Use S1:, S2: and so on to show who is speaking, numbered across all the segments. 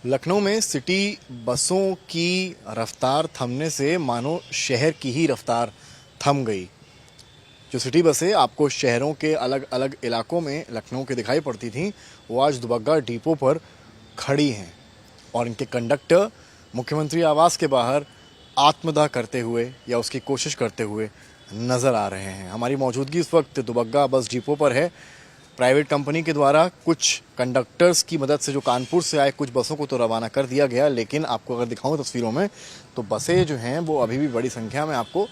S1: लखनऊ में सिटी बसों की रफ्तार थमने से मानो शहर की ही रफ्तार थम गई। जो सिटी बसें आपको शहरों के अलग अलग इलाकों में लखनऊ के दिखाई पड़ती थीं, वो आज दुबग्गा डिपो पर खड़ी हैं और इनके कंडक्टर मुख्यमंत्री आवास के बाहर आत्मदाह करते हुए या उसकी कोशिश करते हुए नज़र आ रहे हैं। हमारी मौजूदगी इस वक्त दुबग्गा बस डिपो पर है। प्राइवेट कंपनी के द्वारा कुछ कंडक्टर्स की मदद से जो कानपुर से आए कुछ बसों को तो रवाना कर दिया गया, लेकिन आपको अगर दिखाऊं तस्वीरों में तो बसें जो हैं वो अभी भी बड़ी संख्या में आपको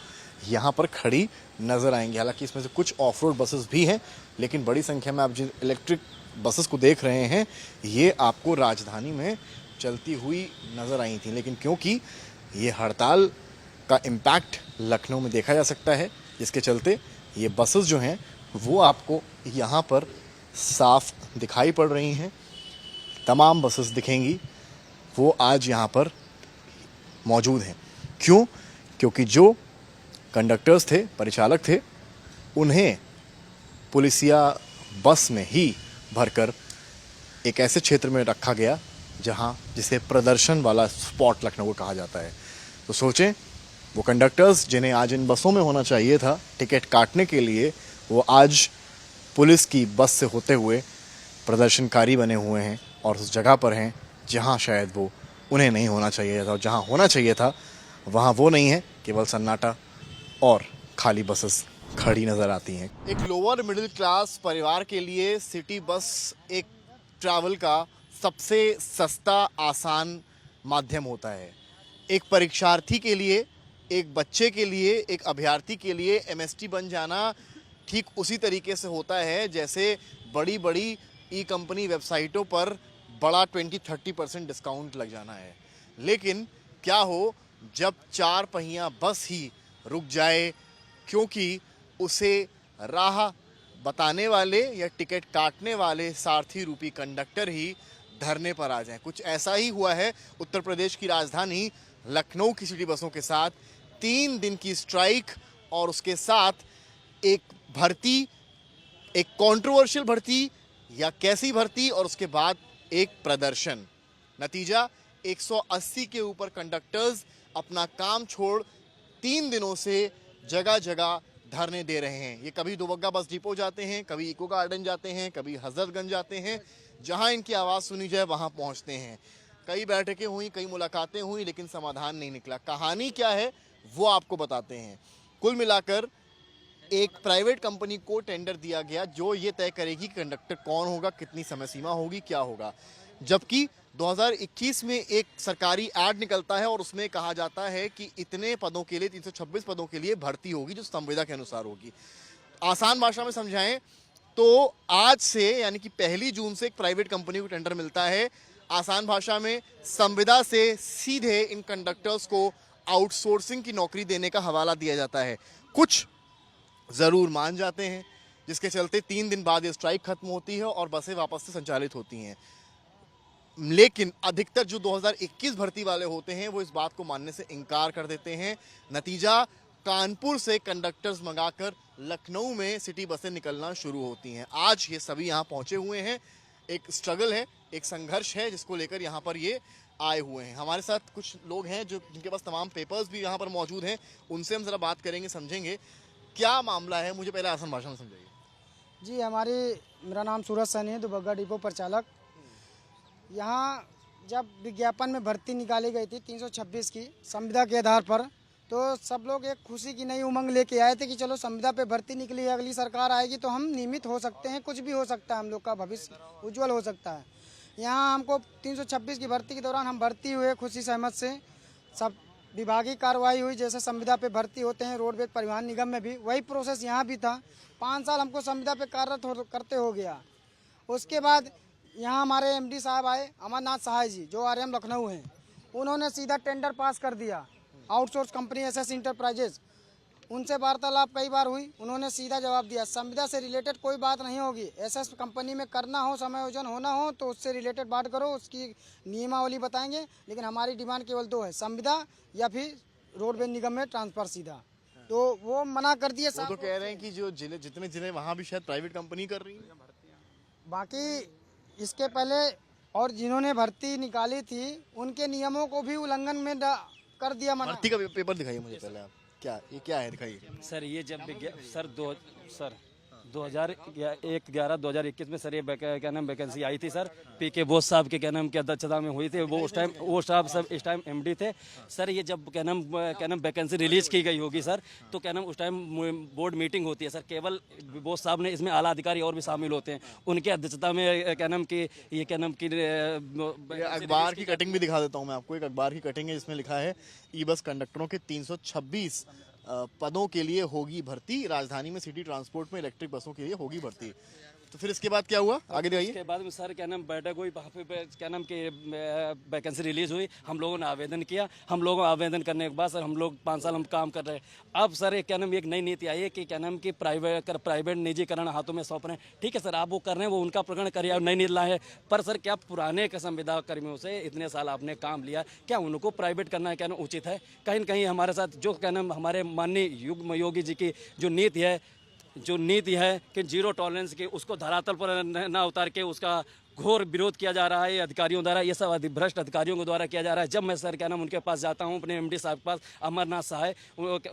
S1: यहाँ पर खड़ी नज़र आएंगी। हालांकि इसमें से कुछ ऑफ रोड बसेस भी हैं, लेकिन बड़ी संख्या में आप जिन इलेक्ट्रिक बसेस को देख रहे हैं ये आपको राजधानी में चलती हुई नज़र आई थी। लेकिन क्योंकि ये हड़ताल का इम्पैक्ट लखनऊ में देखा जा सकता है, जिसके चलते ये बसेस जो हैं वो आपको यहाँ पर साफ दिखाई पड़ रही हैं। तमाम बसेस दिखेंगी वो आज यहाँ पर मौजूद हैं। क्यों? क्योंकि जो कंडक्टर्स थे, परिचालक थे, उन्हें पुलिसिया बस में ही भरकर एक ऐसे क्षेत्र में रखा गया जहाँ जिसे प्रदर्शन वाला स्पॉट लखनऊ को कहा जाता है। तो सोचें, वो कंडक्टर्स जिन्हें आज इन बसों में होना चाहिए था टिकट काटने के लिए, वो आज पुलिस की बस से होते हुए प्रदर्शनकारी बने हुए हैं और उस जगह पर हैं जहां शायद वो उन्हें नहीं होना चाहिए था, और जहां होना चाहिए था वहां वो नहीं है। केवल सन्नाटा और खाली बसेस खड़ी नज़र आती हैं। एक लोअर मिडिल क्लास परिवार के लिए सिटी बस एक ट्रैवल का सबसे सस्ता आसान माध्यम होता है। एक परीक्षार्थी के लिए, एक बच्चे के लिए, एक अभ्यर्थी के लिए एमएसटी बन जाना ठीक उसी तरीके से होता है जैसे बड़ी बड़ी ई कंपनी वेबसाइटों पर बड़ा 20-30% डिस्काउंट लग जाना है। लेकिन क्या हो जब चार पहिया बस ही रुक जाए क्योंकि उसे राह बताने वाले या टिकट काटने वाले सारथी रूपी कंडक्टर ही धरने पर आ जाएं। कुछ ऐसा ही हुआ है उत्तर प्रदेश की राजधानी लखनऊ की सिटी बसों के साथ। 3 दिन की स्ट्राइक और उसके साथ एक भर्ती, एक कंट्रोवर्शियल भर्ती या कैसी भर्ती, और उसके बाद एक प्रदर्शन। नतीजा 180 के ऊपर कंडक्टर्स अपना काम छोड़ 3 दिनों से जगह जगह धरने दे रहे हैं। ये कभी दुबग्गा बस डिपो जाते हैं, कभी इको गार्डन जाते हैं, कभी हजरतगंज जाते हैं। जहां इनकी आवाज़ सुनी जाए वहां पहुंचते हैं। कई बैठकें हुई, कई मुलाकातें हुई, लेकिन समाधान नहीं निकला। कहानी क्या है वो आपको बताते हैं। कुल मिलाकर एक प्राइवेट कंपनी को टेंडर दिया गया जो ये तय करेगी कंडक्टर कौन होगा, कितनी समय सीमा होगी, क्या होगा। जबकि 2021 में एक सरकारी ऐड निकलता है और उसमें कहा जाता है कि इतने पदों के लिए, 326 पदों के लिए भर्ती होगी जो संविदा के अनुसार होगी। आसान भाषा में समझाएं तो आज से यानी कि 1 जून से एक प्राइवेट कंपनी को टेंडर मिलता है। आसान भाषा में संविदा से सीधे इन कंडक्टर्स को आउटसोर्सिंग की नौकरी देने का हवाला दिया जाता है। कुछ ज़रूर मान जाते हैं, जिसके चलते 3 दिन बाद ये स्ट्राइक खत्म होती है और बसें वापस से संचालित होती हैं। लेकिन अधिकतर जो 2021 भर्ती वाले होते हैं वो इस बात को मानने से इनकार कर देते हैं। नतीजा कानपुर से कंडक्टर्स मंगाकर लखनऊ में सिटी बसें निकलना शुरू होती हैं। आज ये सभी यहाँ पहुँचे हुए हैं। एक स्ट्रगल है, एक संघर्ष है जिसको लेकर यहाँ पर ये आए हुए हैं। हमारे साथ कुछ लोग हैं जो जिनके पास तमाम पेपर्स भी यहाँ पर मौजूद हैं। उनसे हम ज़रा बात करेंगे, समझेंगे क्या मामला है। मुझे पहले आसान भाषा में समझाइए।
S2: जी, मेरा नाम सूरज सैनी है, दुबग्गा डिपो परिचालक। यहाँ जब विज्ञापन में भर्ती निकाली गई थी 326 की संविदा के आधार पर, तो सब लोग एक खुशी की नई उमंग लेके आए थे कि चलो संविदा पे भर्ती निकली, अगली सरकार आएगी तो हम नियमित हो सकते हैं, कुछ भी हो सकता है, हम लोग का भविष्य उज्जवल हो सकता है। यहाँ हमको 326 की भर्ती के दौरान हम भर्ती हुए खुशी सहमत से। सब विभागीय कार्रवाई हुई, जैसे संविदा पे भर्ती होते हैं रोडवेज परिवहन निगम में भी वही प्रोसेस यहाँ भी था। 5 साल हमको संविदा पे कार्यरत करते हो गया। उसके बाद यहाँ हमारे एमडी साहब आए, अमरनाथ सहाय जी, जो आरएम लखनऊ हैं। उन्होंने सीधा टेंडर पास कर दिया। आउटसोर्स कंपनी एसएस इंटरप्राइजेज, उनसे वार्तालाप कई बार हुई, उन्होंने सीधा जवाब दिया संविदा से रिलेटेड कोई बात नहीं होगी। एसएस कंपनी में करना हो, समायोजन होना हो तो उससे रिलेटेड बात करो, उसकी नियमावली बताएंगे। लेकिन हमारी डिमांड केवल 2 है, संविदा या फिर रोडवेज निगम में ट्रांसफर सीधा। तो वो मना कर दिए।
S1: वो तो कह रहे हैं कि जो जितने जिले वहाँ भी शायद प्राइवेट कंपनी कर रही है।
S2: बाकी इसके पहले और जिन्होंने भर्ती निकाली थी उनके नियमों को भी उल्लंघन में कर दिया मना।
S1: भर्ती का पेपर दिखाइए मुझे पहले आप, क्या ये क्या है दिखाइए।
S3: सर ये जब सर 2011-2021 में सर ये क्या नाम वैकेंसी आई थी सर, पीके बोस साहब के क्या नाम की अध्यक्षता में हुई थी। वो उस टाइम वो साहब सब इस टाइम एमडी थे सर। ये जब क्या नाम वैकेंसी रिलीज की गई होगी सर, तो क्या नाम उस टाइम बोर्ड मीटिंग होती है सर। केवल बोस साहब ने, इसमें आला अधिकारी और भी शामिल होते हैं, उनके अध्यक्षता में क्या नाम की ये क्या नाम की
S1: अखबार की कटिंग भी दिखा देता हूँ मैं आपको। एक अखबार की कटिंग है जिसमें लिखा है ई बस कंडक्टरों के 326 पदों के लिए होगी भर्ती। राजधानी में सिटी ट्रांसपोर्ट में इलेक्ट्रिक बसों के लिए होगी भर्ती। तो फिर इसके बाद क्या हुआ, आगे दिखाइए।
S3: उसके बाद में सर क्या नाम बैठक हुई, वहाँ पे क्या नाम की वैकेंसी रिलीज हुई। हम लोगों ने आवेदन किया। हम लोगों आवेदन करने के बाद सर हम लोग 5 साल हम काम कर रहे हैं। अब सर क्या नाम एक नई नीति आई है कि क्या नाम की प्राइवेट निजीकरण हाथों में सौंप रहे हैं। ठीक है सर, आप वो कर रहे हैं, वो उनका प्रकरण करिए, नई नीति लाए हैं। पर सर क्या पुराने संविदा कर्मियों से इतने साल आपने काम लिया, क्या उनको प्राइवेट करना क्या नाम उचित है? कहीं न कहीं हमारे साथ जो क्या नाम हमारे माननीय योगी जी की जो नीति है कि जीरो टॉलरेंस की, उसको धरातल पर न उतार के उसका घोर विरोध किया जा रहा है अधिकारियों द्वारा। ये सब भ्रष्ट अधिकारियों के द्वारा किया जा रहा है। जब मैं सर क्या नाम उनके पास जाता हूँ, अपने एमडी साहब के पास, अमरनाथ साहब,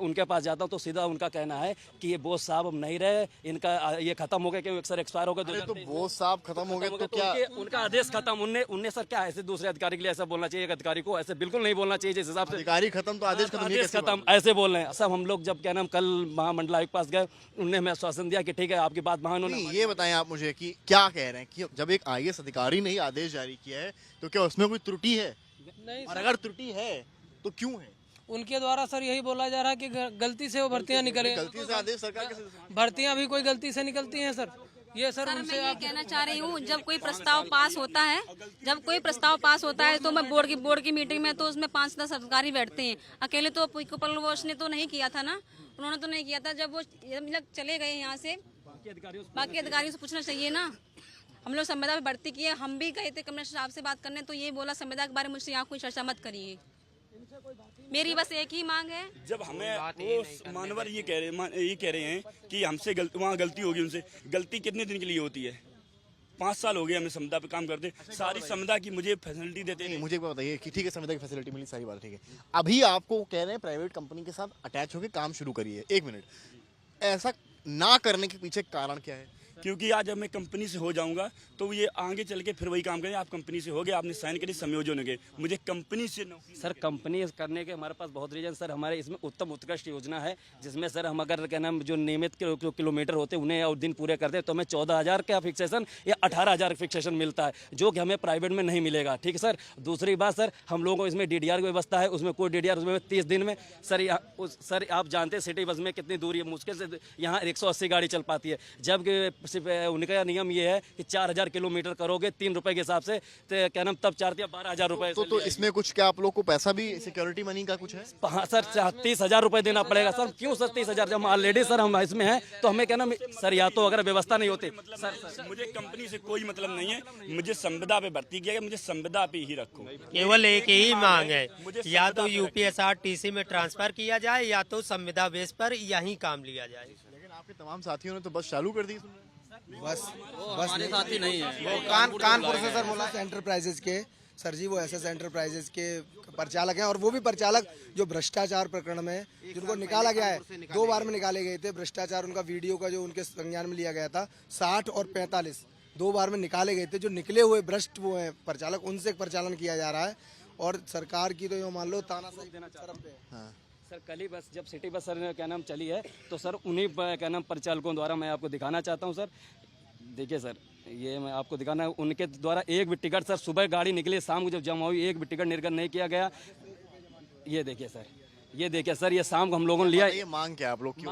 S3: उनके पास जाता हूँ, तो सीधा उनका कहना है कि ये बोस साहब अब नहीं रहे, इनका ये खत्म हो गया, क्योंकि सर एक्सपायर हो गए।
S1: तो बोस साहब खत्म हो गए तो क्या
S3: उनका आदेश खत्म, उनने सर क्या ऐसे दूसरे अधिकारी के लिए ऐसा बोलना चाहिए? एक अधिकारी को ऐसे बिल्कुल नहीं बोलना चाहिए जिस हिसाब से
S1: अधिकारी खत्म तो आदेश खत्म
S3: ऐसे बोल रहे हैं। सब हम लोग जब क्या नाम कल महामंडलायुक्त के पास गए, उन्होंने हमें आश्वासन दिया कि ठीक है आपकी बात वहाँ उन्होंने।
S1: ये बताएं आप मुझे कि क्या कह रहे हैं कि जब एक आईएएस अधिकारी ने आदेश जारी किया है तो क्या उसमें कोई त्रुटि है?
S4: नहीं
S1: और अगर त्रुटि है तो क्यों है?
S4: उनके द्वारा सर यही बोला जा रहा है कि गलती से वो भर्तियां निकले।
S1: गलती से आदेश सरकार के
S4: भर्तियां भी कोई गलती से निकलती हैं सर। ये सर
S5: मैं
S4: उनसे
S5: ये कहना चाह रही हूँ, जब कोई प्रस्ताव पास होता है तो मैं बोर्ड की मीटिंग में तो उसमें 5-10 अधिकारी बैठते हैं। अकेले तो कुपल वोश ने तो नहीं किया था ना, उन्होंने तो नहीं किया था। जब वो चले गए यहाँ से, बाकी अधिकारियों से पूछना चाहिए ना। हम लोग संविदा में भर्ती किए, हम भी गए थे कमिश्नर साहब से बात करने, तो ये बोला संविदा के बारे में मुझसे यहाँ कोई चर्चा मत करिए। मेरी बस एक ही मांग है।
S6: जब हमें वो मानवर ये कह रहे हैं कि हमसे वहाँ गलती होगी, उनसे गलती कितने दिन के लिए होती है? 5 साल हो गए हमें संविदा पे काम करते, सारी संविदा की मुझे फैसिलिटी देते हैं।
S1: मुझे बताइए कि ठीक है संविदा की फैसिलिटी मिली, सारी बात ठीक है। अभी आपको कह रहे हैं प्राइवेट कंपनी के साथ अटैच होकर काम शुरू करिए। 1 मिनट, ऐसा ना करने के पीछे कारण क्या है?
S6: क्योंकि आज जब मैं कंपनी से हो जाऊंगा तो ये आगे चल के फिर वही काम करें। आप कंपनी से हो गए, आपने साइन करी, समयोजन हो गए, मुझे कंपनी से
S3: सर कंपनी करने के हमारे पास बहुत रीजन सर। हमारे इसमें उत्तम उत्कृष्ट योजना है जिसमें सर हम अगर क्या नाम जो नियमित किलोमीटर होते हैं उन्हें और दिन पूरे करते हैं तो हमें 14,000 का फिक्सेशन या 18,000 फिक्सेशन मिलता है, जो कि हमें प्राइवेट में नहीं मिलेगा। ठीक है सर। दूसरी बात सर, हम लोगों को इसमें DDR की व्यवस्था है, उसमें कोई DDR उसमें 30 दिन में सर आप जानते हैं सिटी बस में कितनी दूरी है, मुश्किल से यहाँ 180 गाड़ी चल पाती है। जबकि उनका नियम ये है कि 4,000 किलोमीटर करोगे 3 रुपए के हिसाब से, तो क्या नाम तब 4 या 12,000 रुपए।
S1: तो इसमें कुछ क्या आप लोग को पैसा भी सिक्योरिटी मनी का कुछ है?
S3: हाँ सर, 30,000 रुपए देना पड़ेगा सर। क्यों सर 30,000? जब ऑलरेडी सर हम इसमें हैं तो हमें क्या नाम सर, या तो अगर व्यवस्था नहीं होती
S6: सर मुझे कंपनी से कोई मतलब नहीं है। मुझे संविदा पे भर्ती किया गया, मुझे संविदा पे ही रखो।
S7: केवल एक ही मांग है, या तो UPSRTC में ट्रांसफर किया जाए या तो संविदा बेस पर यहीं काम लिया जाए।
S1: लेकिन आपके तमाम साथियों ने तो बस चालू कर दी।
S8: बस हमारे साथी नहीं है
S9: वो कानपुर से सर बोला एंटरप्राइजेज के सर जी, वो SS एंटरप्राइजेज के परिचालक हैं, और वो भी परिचालक जो भ्रष्टाचार प्रकरण में जिनको निकाला गया है, 2 बार में निकाले गए थे भ्रष्टाचार। उनका वीडियो का जो उनके संज्ञान में लिया गया था 60 और 45 2 बार में निकाले गए थे। जो निकले हुए भ्रष्ट वो हैं परिचालक, उनसे परिचालन किया जा रहा है। और सरकार की तो यो मान लो तानाशाही देना चरम पे है।
S3: सर कल ही बस जब सिटी बस सर क्या नाम चली है तो सर उन्हीं क्या नाम परिचालकों द्वारा मैं आपको दिखाना चाहता हूँ सर। देखिए सर, ये मैं आपको दिखाना है, उनके द्वारा एक भी टिकट सर, सुबह गाड़ी निकली, शाम को जब जमा हुई एक भी टिकट निर्गत नहीं किया गया। ये देखिए सर, ये देखिए सर, ये शाम को हम लोगों ने लिया।
S1: ये मांग क्या आप लोग की?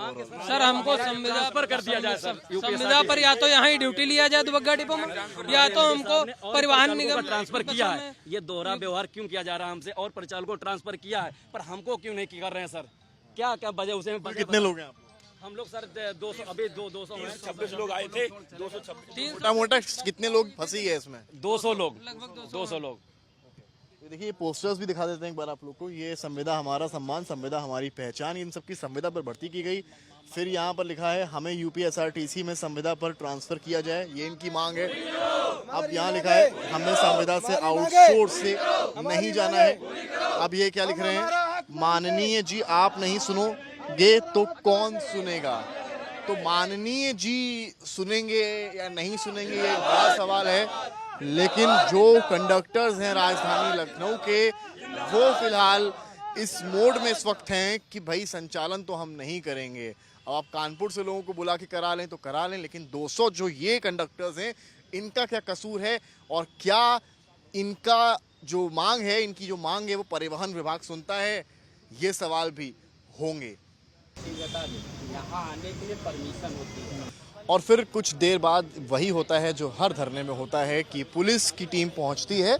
S4: सर हमको संविदा
S3: पर कर दिया जाए सर,
S4: संविदा पर या तो यहाँ ही ड्यूटी लिया जाए दुबग्गा डिपो में, या तो हमको परिवहन निगम
S3: ट्रांसफर किया है। ये दोहरा व्यवहार क्यों किया जा रहा है हमसे? और परिचालकों को ट्रांसफर किया है पर हमको क्यों नहीं कर रहे हैं सर? क्या क्या वजह उसे?
S1: कितने लोग हैं आप?
S3: हम लोग सर 200, अभी 226
S6: लोग आए थे। 226
S1: मोटा मोटा कितने लोग फंसी है इसमें?
S3: 200 लोग। 200 लोग।
S1: देखिए ये पोस्टर्स भी दिखा देते हैं एक बार आप लोग को। ये संविदा हमारा सम्मान, संविदा हमारी पहचान, इन सबकी संविदा पर भर्ती की गई। फिर यहाँ पर लिखा है हमें UPSRTC में संविदा पर ट्रांसफर किया जाए, ये इनकी मांग है। अब यहाँ लिखा है हमने संविदा से आउटसोर्स से नहीं जाना है। अब ये क्या लिख रहे हैं, माननीय जी आप नहीं सुनोगे तो कौन सुनेगा। तो माननीय जी सुनेंगे या नहीं सुनेंगे ये बड़ा सवाल है, लेकिन जो कंडक्टर्स हैं राजधानी लखनऊ के वो फिलहाल इस मोड में इस वक्त हैं कि भाई संचालन तो हम नहीं करेंगे। अब आप कानपुर से लोगों को बुला के करा लें तो करा लें, लेकिन 200 जो ये कंडक्टर्स हैं इनका क्या कसूर है और क्या इनका जो मांग है, इनकी जो मांग है वो परिवहन विभाग सुनता है, ये सवाल भी होंगे।
S10: यहाँ आने के लिए परमिशन होती है
S1: और फिर कुछ देर बाद वही होता है जो हर धरने में होता है कि पुलिस की टीम पहुंचती है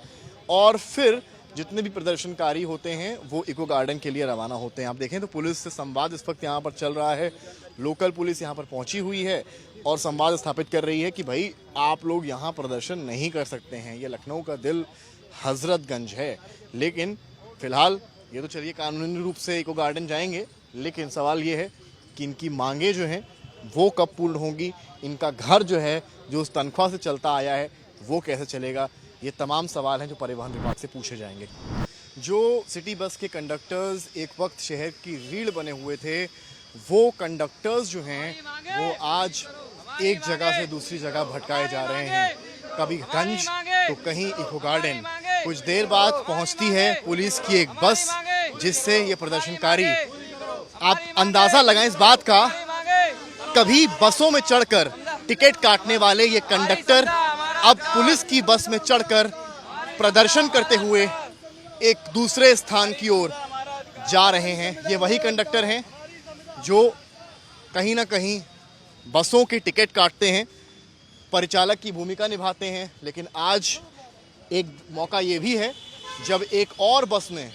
S1: और फिर जितने भी प्रदर्शनकारी होते हैं वो इको गार्डन के लिए रवाना होते हैं। आप देखें तो पुलिस से संवाद इस वक्त यहाँ पर चल रहा है। लोकल पुलिस यहाँ पर पहुंची हुई है और संवाद स्थापित कर रही है कि भाई आप लोग यहाँ प्रदर्शन नहीं कर सकते हैं, ये लखनऊ का दिल हजरतगंज है। लेकिन फिलहाल ये तो चलिए कानूनी रूप से इको गार्डन जाएंगे, लेकिन सवाल ये है कि इनकी मांगे जो हैं वो कब पूर्ण होंगी, इनका घर जो है जो उस तनख्वाह से चलता आया है वो कैसे चलेगा, ये तमाम सवाल हैं जो परिवहन विभाग से पूछे जाएंगे। जो सिटी बस के कंडक्टर्स एक वक्त शहर की रीढ़ बने हुए थे, वो कंडक्टर्स जो हैं वो आज एक जगह से दूसरी जगह भटकाए जा रहे हैं, कभी गंज तो कहीं इको गार्डन। कुछ देर बाद पहुंचती है पुलिस की एक बस जिससे ये प्रदर्शनकारी, आप अंदाजा लगाएं इस बात का, कभी बसों में चढ़कर टिकट काटने वाले ये कंडक्टर अब पुलिस की बस में चढ़कर प्रदर्शन करते हुए एक दूसरे स्थान की ओर जा रहे हैं। ये वही कंडक्टर हैं जो कहीं ना कहीं बसों की टिकट काटते हैं, परिचालक की भूमिका निभाते हैं। लेकिन आज एक मौका ये भी है जब एक और बस में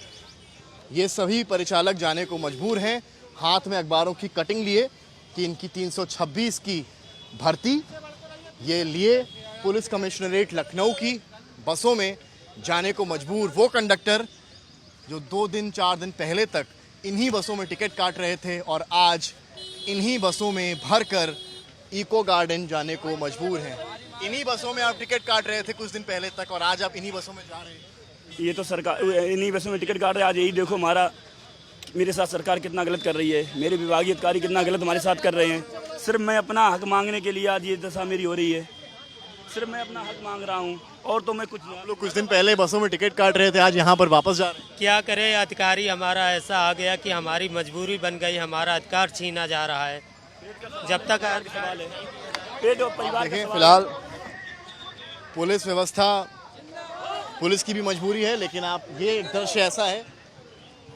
S1: ये सभी परिचालक जाने को मजबूर हैं, हाथ में अखबारों की कटिंग लिए कि इनकी 326 की भर्ती ये लिए पुलिस कमिश्नरेट लखनऊ की बसों में जाने को मजबूर वो कंडक्टर जो 2 दिन 4 दिन पहले तक इन्हीं बसों में टिकट काट रहे थे और आज इन्हीं बसों में भरकर इको गार्डन जाने को मजबूर हैं। इन्हीं बसों में आप टिकट काट रहे थे कुछ दिन पहले तक और आज आप इन्हीं बसों में जा रहे हैं।
S6: ये तो सरकार इन्हीं बसों में टिकट काट रहे हैं। आज यही देखो मेरे साथ सरकार कितना गलत कर रही है, मेरे विभागीय अधिकारी कितना गलत हमारे साथ कर रहे हैं। सिर्फ मैं अपना हक मांगने के लिए आज ये दशा मेरी हो रही है, सिर्फ मैं अपना हक मांग रहा हूँ और तो मैं कुछ नहीं।
S1: आप लोग कुछ दिन पहले बसों में टिकट काट रहे थे, आज यहाँ पर वापस जा रहे हैं।
S7: क्या करे, अधिकारी हमारा ऐसा आ गया कि हमारी मजबूरी बन गई, हमारा अधिकार छीना जा रहा है। जब तक
S6: सवाल है पेट और परिवार का
S1: देखें
S6: सवाल
S1: फिलहाल पुलिस व्यवस्था, पुलिस की भी मजबूरी है, लेकिन आप ये एक दृश्य ऐसा है,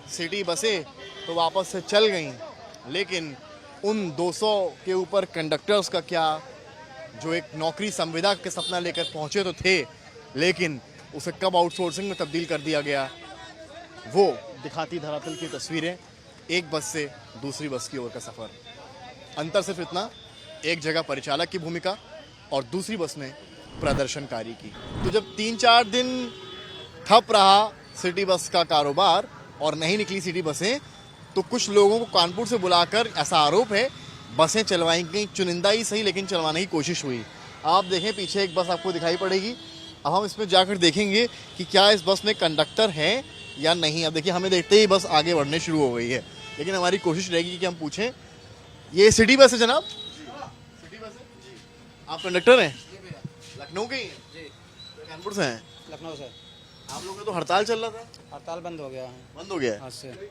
S1: सिटी बसें तो वापस से चल गई, लेकिन उन 200 के ऊपर कंडक्टर्स का क्या, जो एक नौकरी संविदा के सपना लेकर पहुंचे तो थे, लेकिन उसे कब आउटसोर्सिंग में तब्दील कर दिया गया, वो दिखाती धरातल की तस्वीरें। एक बस से दूसरी बस की ओर का सफ़र, अंतर सिर्फ इतना, एक जगह परिचालक की भूमिका और दूसरी बस में प्रदर्शनकारी की। तो जब 3-4 दिन ठप रहा सिटी बस का कारोबार और नहीं निकली सिटी बसें, तो कुछ लोगों को कानपुर से बुलाकर, ऐसा आरोप है, बसें चलवाई गई, चुनिंदा ही सही लेकिन चलवाने की कोशिश हुई। आप देखें पीछे एक बस आपको दिखाई पड़ेगी, अब हम इसमें जाकर देखेंगे कि क्या इस बस में कंडक्टर हैं या नहीं। अब देखिए हमें देखते ही बस आगे बढ़ने शुरू हो गई है, लेकिन हमारी कोशिश रहेगी कि हम पूछें, ये सिटी बस है जनाब? सिटी बस है, आप कंडक्टर हैं? लखनऊ के ही हैं? कानपुर से हैं?
S10: लखनऊ से।
S1: आप लोगों का तो हड़ताल चल रहा था?
S10: हड़ताल बंद हो गया है,
S1: बंद हो गया है?
S10: आज से।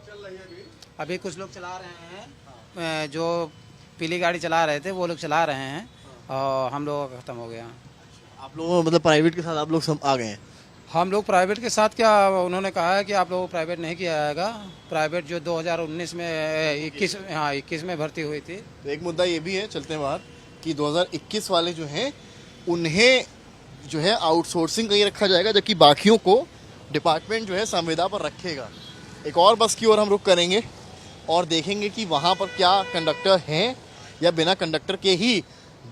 S10: अभी कुछ लोग चला रहे हैं, जो पीली गाड़ी चला रहे थे वो लोग चला रहे हैं और हम लोगों का खत्म हो गया।
S1: आप लोगों मतलब प्राइवेट के साथ आप लोग सब आ गए हैं?
S10: हम लोग प्राइवेट के साथ क्या, उन्होंने कहा है कि आप लोगों को प्राइवेट नहीं किया जाएगा। प्राइवेट जो 2019 में 21 में भर्ती हुई थी।
S1: तो एक मुद्दा ये भी है, चलते हैं बाहर, कि 2021 वाले जो हैं उन्हें जो है आउटसोर्सिंग कहीं रखा जाएगा, जबकि बाकियों को डिपार्टमेंट जो है संविदा पर रखेगा। एक और बस की ओर हम रुख करेंगे और देखेंगे कि वहाँ पर क्या कंडक्टर हैं या बिना कंडक्टर के ही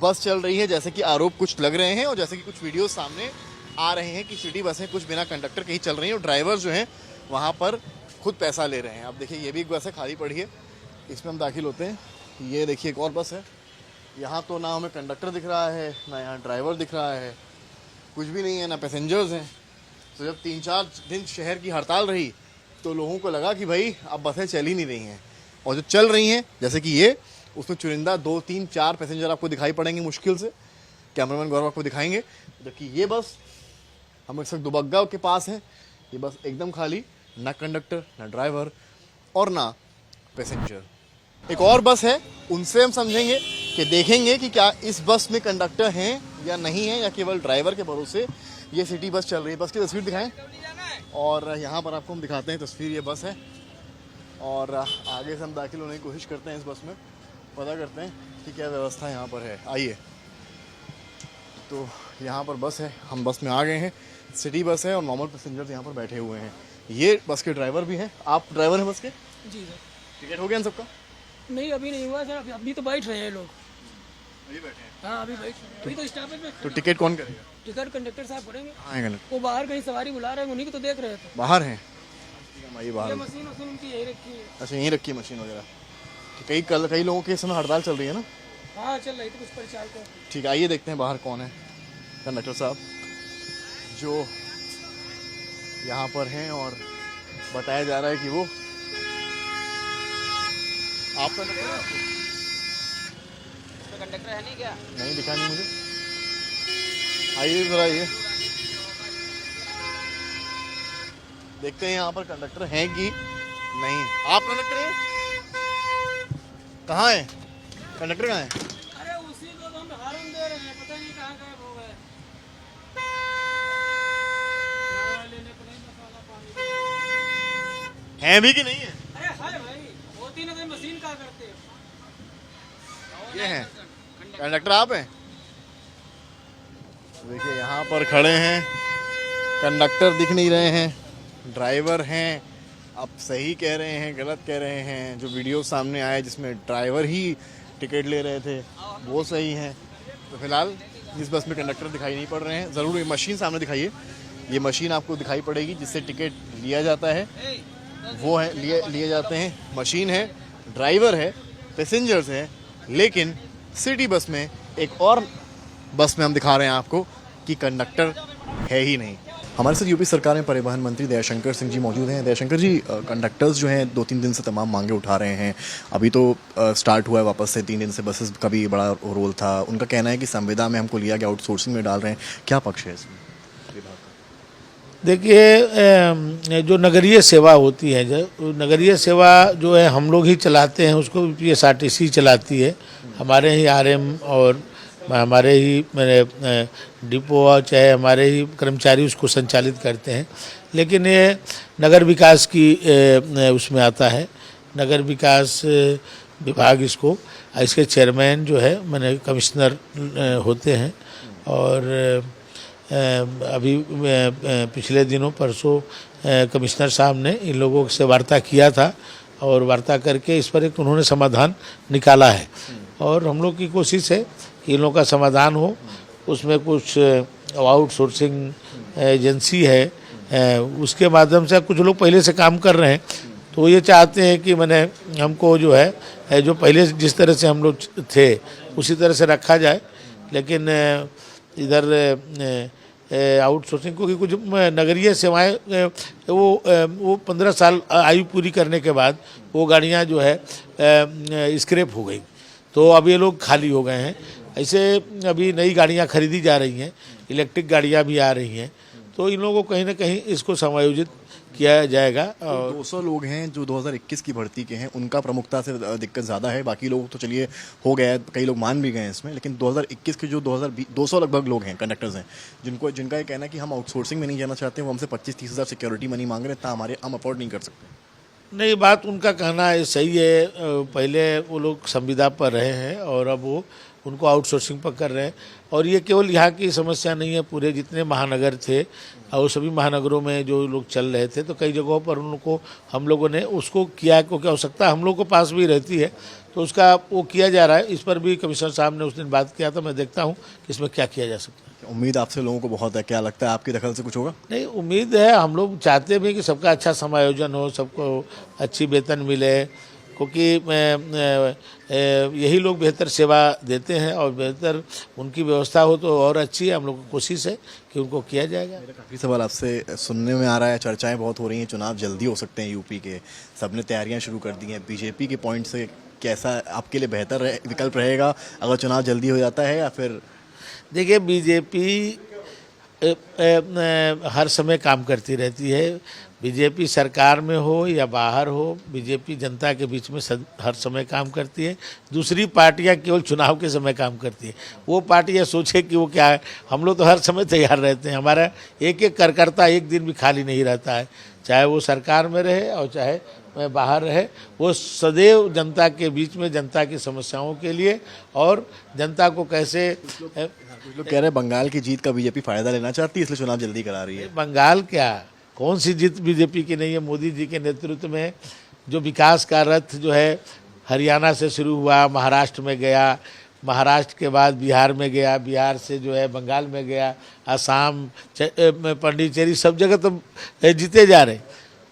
S1: बस चल रही है, जैसे कि आरोप कुछ लग रहे हैं और जैसे कि कुछ वीडियो सामने आ रहे हैं कि सिटी बसें कुछ बिना कंडक्टर के ही चल रही हैं और ड्राइवर जो हैं वहाँ पर खुद पैसा ले रहे हैं। आप देखिए ये भी एक बस है, खाली पड़ी है, इसमें हम दाखिल होते हैं। ये देखिए एक और बस है, यहाँ तो ना हमें कंडक्टर दिख रहा है ना यहाँ ड्राइवर दिख रहा है, कुछ भी नहीं है, ना पैसेंजर्स हैं। तो जब 3-4 दिन शहर की हड़ताल रही तो लोगों को लगा कि भाई अब बसें चल ही नहीं रही हैं, और जो चल रही हैं जैसे कि ये, उसमें चुनिंदा 2-3-4 पैसेंजर आपको दिखाई पड़ेंगे मुश्किल से। कैमरामैन गौरव आपको दिखाएंगे। जबकि ये बस हम इस वक्त दुबग्गा के पास हैं, ये बस एकदम खाली, ना कंडक्टर, ना ड्राइवर और ना पैसेंजर। एक और बस है, उनसे हम समझेंगे कि देखेंगे कि क्या इस बस में कंडक्टर हैं या नहीं है, या केवल ड्राइवर के भरोसे ये सिटी बस चल रही है। बस की तस्वीर दिखाएं, और यहाँ पर आपको हम दिखाते हैं तस्वीर। ये बस है और आगे से हम दाखिल होने की कोशिश करते हैं इस बस में, पता करते हैं कि क्या व्यवस्था यहाँ पर है। आइए, तो यहाँ पर बस है, हम बस में आ गए हैं। सिटी बस है और नॉर्मल पैसेंजर्स यहाँ पर बैठे हुए हैं। ये बस के ड्राइवर भी हैं। आप ड्राइवर हैं बस के?
S4: जी सर।
S1: टिकट हो गया इन सबका?
S4: नहीं, अभी नहीं हुआ सर, अभी तो बैठ रहे हैं लोग।
S1: अभी बैठे हैं?
S4: हाँ, अभी बैठ रहे हैं, अभी तो स्टॉपेज पे।
S1: तो टिकट कौन करेगा?
S4: टिकट कंडक्टर साहब करेंगे।
S1: हाँ, कंडक्टर
S4: वो बाहर कहीं सवारी बुला रहे हैं, उन्हीं को तो देख रहे थे।
S1: बाहर हैं? आइए बाहर।
S4: ये मशीन उनकी यही रखी है।
S1: अच्छा, यहीं रखी है मशीन वगैरह। कई लोगों के इस समय हड़ताल चल रही है ना?
S4: हाँ, चल रही थी कुछ परिचाल को।
S1: ठीक है, आइए देखते हैं बाहर कौन है कंडक्टर साहब जो यहाँ पर हैं, और बताया जा रहा है कि वो आप कंडक्टर हैं?
S10: कंडक्टर है नहीं क्या?
S1: नहीं दिखा नहीं मुझे। आइए जरा, ये देखते हैं यहाँ पर कंडक्टर हैं कि नहीं। आप कंडक्टर हैं? कहाँ है कंडक्टर? कहाँ है?
S4: अरे उसी को तो हम हारन दे रहे हैं, पता नहीं कहाँ गायब हो गए।
S1: हैं भी कि नहीं है?
S4: अरे हाय भाई, होती ना तो मशीन क्या करते हैं।
S1: ये हैं कंडक्टर, आप हैं? देखिए यहाँ पर खड़े हैं, कंडक्टर दिख नहीं रहे हैं, ड्राइवर हैं। अब सही कह रहे हैं, गलत कह रहे हैं? जो वीडियो सामने आया जिसमें ड्राइवर ही टिकट ले रहे थे वो सही है। तो फिलहाल इस बस में कंडक्टर दिखाई नहीं पड़ रहे हैं। ज़रूर ये मशीन सामने दिखाइए, ये मशीन आपको दिखाई पड़ेगी जिससे टिकट लिया जाता है। वो है लिए जाते हैं, मशीन है, ड्राइवर है, पैसेंजर्स है। लेकिन सिटी बस में, एक और बस में हम दिखा रहे हैं आपको कि कंडक्टर है ही नहीं। हमारे साथ यूपी सरकार में परिवहन मंत्री दयाशंकर सिंह जी मौजूद हैं। दयाशंकर जी, कंडक्टर्स जो हैं 2-3 दिन से तमाम मांगे उठा रहे हैं। अभी तो स्टार्ट हुआ है वापस से, 3 दिन से बसेस का भी बड़ा रोल था। उनका कहना है कि संविदा में हमको लिया गया, आउटसोर्सिंग में डाल रहे हैं। क्या पक्ष है इसमें?
S11: देखिए, जो नगरीय सेवा होती है, जो नगरीय सेवा जो है हम लोग ही चलाते हैं, उसको PSRTC चलाती है। हमारे ही RM और हमारे ही मेरे डिपो चाहे हमारे ही कर्मचारी उसको संचालित करते हैं। लेकिन ये नगर विकास की उसमें आता है, नगर विकास विभाग इसको, इसके चेयरमैन जो है मैंने कमिश्नर होते हैं। और अभी पिछले दिनों परसों कमिश्नर साहब ने इन लोगों से वार्ता किया था, और वार्ता करके इस पर एक उन्होंने समाधान निकाला है। और हम लोग की कोशिश है कि इन लोगों का समाधान हो। उसमें कुछ आउटसोर्सिंग एजेंसी है, उसके माध्यम से कुछ लोग पहले से काम कर रहे हैं, तो ये चाहते हैं कि मैंने हमको जो है जो पहले जिस तरह से हम लोग थे उसी तरह से रखा जाए। लेकिन इधर आउटसोर्सिंग, क्योंकि कुछ नगरीय सेवाएं वो 15 साल आयु पूरी करने के बाद वो गाड़ियां जो है स्क्रैप हो गई, तो अब ये लोग खाली हो गए हैं। ऐसे अभी नई गाड़ियां खरीदी जा रही हैं, इलेक्ट्रिक गाड़ियां भी आ रही हैं, तो इन लोगों को कहीं ना कहीं इसको समायोजित किया जाएगा। और
S1: 200 लोग हैं जो 2021 की भर्ती के हैं, उनका प्रमुखता से दिक्कत ज़्यादा है। बाकी लोग तो चलिए हो गया है, कई लोग मान भी गए हैं इसमें। लेकिन 2021 के जो 200 लगभग लोग हैं, कंडक्टर्स हैं, जिनका ये कहना है कि हम आउटसोर्सिंग में नहीं जाना चाहते, वो हमसे 25-30 हज़ार सिक्योरिटी मनी मांग रहे हैं, हम अफोर्ड नहीं कर सकते।
S11: नहीं, बात उनका कहना है सही है। पहले वो लोग संविदा पर रहे हैं और अब वो उनको आउटसोर्सिंग पर कर रहे हैं। और ये केवल यहाँ की समस्या नहीं है, पूरे जितने महानगर थे और सभी महानगरों में जो लोग चल रहे थे, तो कई जगहों पर उनको हम लोगों ने उसको किया, क्योंकि आवश्यकता हम लोग को पास भी रहती है, तो उसका वो किया जा रहा है। इस पर भी कमिश्नर साहब ने उस दिन बात किया था, मैं देखता हूँ कि इसमें क्या किया जा सकता है।
S1: उम्मीद आपसे लोगों को बहुत है, क्या लगता है आपकी दखल से कुछ होगा?
S11: नहीं, उम्मीद है, हम लोग चाहते भी कि सबका अच्छा समायोजन हो, सबको अच्छी वेतन मिले, क्योंकि यही लोग बेहतर सेवा देते हैं और बेहतर उनकी व्यवस्था हो तो और अच्छी है। हम लोग की कोशिश है कि उनको किया जाएगा।
S1: मेरा काफ़ी सवाल आपसे सुनने में आ रहा है, चर्चाएं बहुत हो रही हैं, चुनाव जल्दी हो सकते हैं यूपी के, सबने तैयारियां शुरू कर दी हैं। बीजेपी के पॉइंट से कैसा आपके लिए बेहतर विकल्प रहेगा अगर चुनाव जल्दी हो जाता है, या फिर?
S11: देखिए, बीजेपी हर समय काम करती रहती है। बीजेपी सरकार में हो या बाहर हो, बीजेपी जनता के बीच में हर समय काम करती है। दूसरी पार्टियां केवल चुनाव के समय काम करती है। वो पार्टियां सोचे कि वो क्या है, हम लोग तो हर समय तैयार रहते हैं। हमारा एक एक कार्यकर्ता एक दिन भी खाली नहीं रहता है, चाहे वो सरकार में रहे और चाहे बाहर रहे। वो सदैव जनता के बीच में, जनता की समस्याओं के लिए और जनता को कैसे।
S1: कुछ लोग कह रहे हैं बंगाल की जीत का बीजेपी फायदा लेना चाहती है, इसलिए चुनाव जल्दी करा रही है।
S11: बंगाल क्या, कौन सी जीत बीजेपी की नहीं है। मोदी जी के नेतृत्व में जो विकास का रथ जो है हरियाणा से शुरू हुआ, महाराष्ट्र में गया, महाराष्ट्र के बाद बिहार में गया, बिहार से जो है बंगाल में गया, असम, पांडिचेरी, सब जगह तो जीते जा रहे।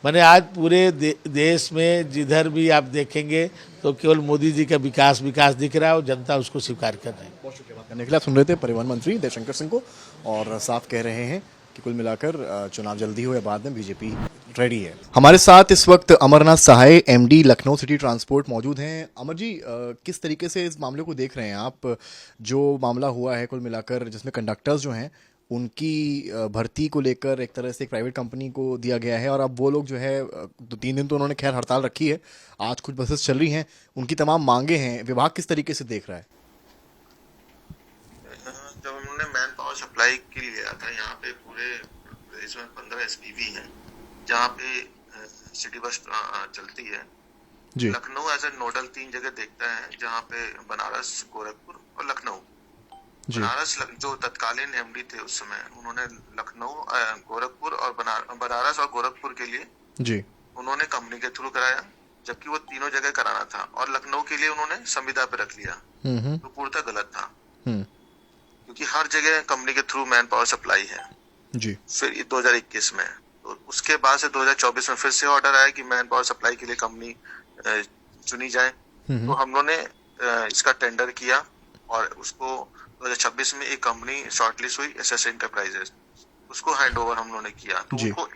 S11: मैंने आज पूरे देश में जिधर भी आप देखेंगे तो केवल मोदी जी का विकास दिख रहा है और जनता उसको स्वीकार कर रही है।
S1: बहुत शुक्रिया बात करने के लिए। आप सुन रहे थे परिवहन मंत्री देवशंकर सिंह को, और साफ कह रहे हैं कि कुल मिलाकर चुनाव जल्दी हो या बाद में बीजेपी रेडी है। हमारे साथ इस वक्त अमरनाथ सहाय एमडी लखनऊ सिटी ट्रांसपोर्ट मौजूद हैं। अमर जी, किस तरीके से इस मामले को देख रहे हैं आप? जो मामला हुआ है कुल मिलाकर, जिसमें कंडक्टर्स जो हैं उनकी भर्ती को लेकर एक तरह से एक प्राइवेट कंपनी को दिया गया है, और अब वो लोग जो है 2-3 दिन तो उन्होंने खैर हड़ताल रखी है, आज कुछ बसेस चल रही हैं, उनकी तमाम मांगे हैं। विभाग किस तरीके से देख रहा है?
S12: जब हमने मैन पावर सप्लाई के लिए लिया था, यहाँ पे पूरे प्रदेश में 15 एसपीवी हैं जहाँ पे सिटी बस चलती है। लखनऊ एज ए नोडल 3 जगह देखता है, जहाँ पे बनारस, गोरखपुर और लखनऊ। बनारस जो तत्कालीन एमडी थे उस समय, उन्होंने लखनऊ, गोरखपुर और बनारस और गोरखपुर के लिए उन्होंने कंपनी के थ्रू कराया, जबकि वो तीनों जगह कराना था, और लखनऊ के लिए उन्होंने संविदा पे रख लिया, तो पूर्णतः गलत था, क्योंकि हर जगह कंपनी के थ्रू मैन पावर सप्लाई है। फिर 2021 में, तो उसके बाद से 2024 में फिर से ऑर्डर आया कि मैन पावर सप्लाई के लिए कंपनी चुनी जाए। तो हम लोगों ने इसका टेंडर किया और उसको 2026 में एक कंपनी शॉर्टलिस्ट हुई, एसएस एंटरप्राइजेस, उसको हैंडओवर हम लोगों ने किया। तो उनको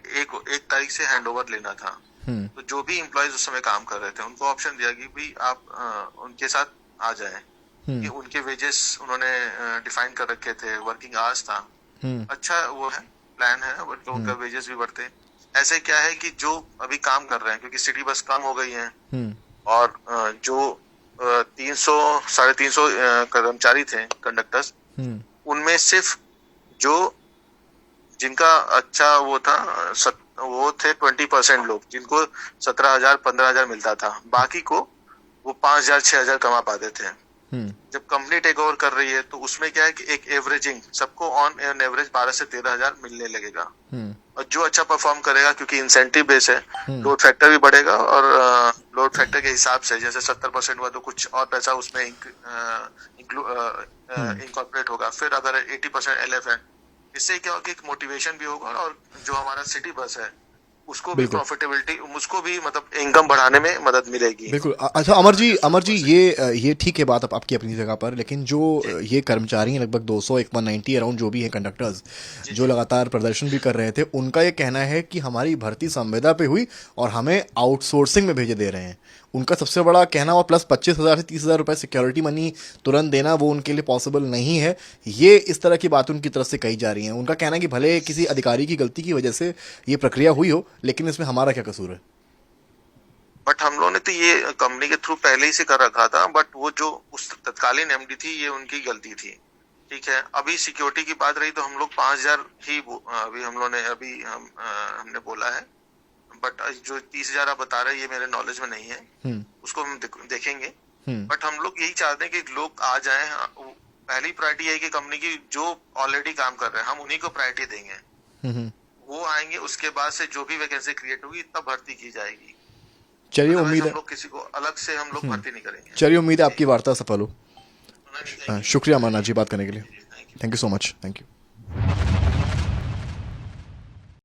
S12: एक तारीख से हैंडओवर लेना था। तो जो भी एम्प्लॉयज उस समय काम कर रहे थे उनको ऑप्शन दिया कि भाई आप उनके साथ आ जाएं, कि उनके वेजेस उन्होंने डिफाइन कर रखे थे, वर्किंग आवर्स था, अच्छा वो है प्लान है, बट उनका वेजेस भी बढ़ते हैं। ऐसे क्या है कि जो अभी काम कर रहे हैं, क्योंकि सिटी बस कम हो गई है, और जो 300-350 कर्मचारी थे कंडक्टर्स, उनमें सिर्फ जो जिनका अच्छा वो था वो थे 20% लोग, जिनको 17,000-15,000 मिलता था, बाकी को वो 5,000-6,000 कमा पाते थे। जब कंपनी टेक ओवर कर रही है तो उसमें क्या है कि एक एवरेजिंग सबको ऑन एन एवरेज 12 से 13,000 मिलने लगेगा, और जो अच्छा परफॉर्म करेगा, क्योंकि इंसेंटिव बेस है, लोड फैक्टर भी बढ़ेगा, और लोड फैक्टर के हिसाब से जैसे 70% हुआ तो कुछ और पैसा उसमें इनकॉर्पोरेट होगा। फिर अगर 80% एलएफ है, इससे क्या होगा, एक मोटिवेशन भी होगा, और जो हमारा सिटी बस है उसको भी प्रॉफिटेबिलिटी, उसको भी मतलब इनकम बढ़ाने में मदद मिलेगी।
S1: बिल्कुल। अच्छा अमर जी ये ठीक है बात आपकी अपनी जगह पर, लेकिन जो ये कर्मचारी हैं लगभग 200, 190 अराउंड जो भी है कंडक्टर्स, जो लगातार प्रदर्शन भी कर रहे थे, उनका ये कहना है कि हमारी भर्ती संविदा पे हुई और हमें आउटसोर्सिंग में भेजे दे रहे हैं। उनका सबसे बड़ा कहना, और प्लस 25,000 से 30,000 रुपए सिक्योरिटी मनी तुरंत देना वो उनके लिए पॉसिबल नहीं है। ये इस तरह की बातें उनकी तरफ से कही जा रही हैं। उनका कहना है कि भले किसी अधिकारी की गलती की वजह से ये प्रक्रिया हुई हो, लेकिन इसमें हमारा क्या कसूर है?
S12: बट हम लोगों ने तो ये कंपनी के थ्रू पहले ही से कर रखा था, बट वो जो उस तत्कालीन एमडी थी, ये उनकी गलती थी, ठीक है। अभी सिक्योरिटी की बात रही तो हम लोग 5,000 ही अभी हम लोगों ने हमने बोला है, बट जो 30,000 आप बता रहे हैं ये मेरे नॉलेज में नहीं है, उसको हम देखेंगे। बट हम लोग यही चाहते हैं कि लोग आ जाएं। पहली प्रायोरिटी है कि कंपनी की जो ऑलरेडी काम कर रहे हैं हम उन्हीं को प्रायोरिटी देंगे, वो आएंगे, उसके बाद से जो भी वैकेंसी क्रिएट होगी तब भर्ती की जाएगी।
S1: चलिए, उम्मीद है
S12: हम लोग किसी को अलग से हम लोग भर्ती नहीं करेंगे।
S1: चलिए, उम्मीद है आपकी वार्ता सफल हो। शुक्रिया अमरनाथ जी बात करने के लिए। Thank you so much. Thank you.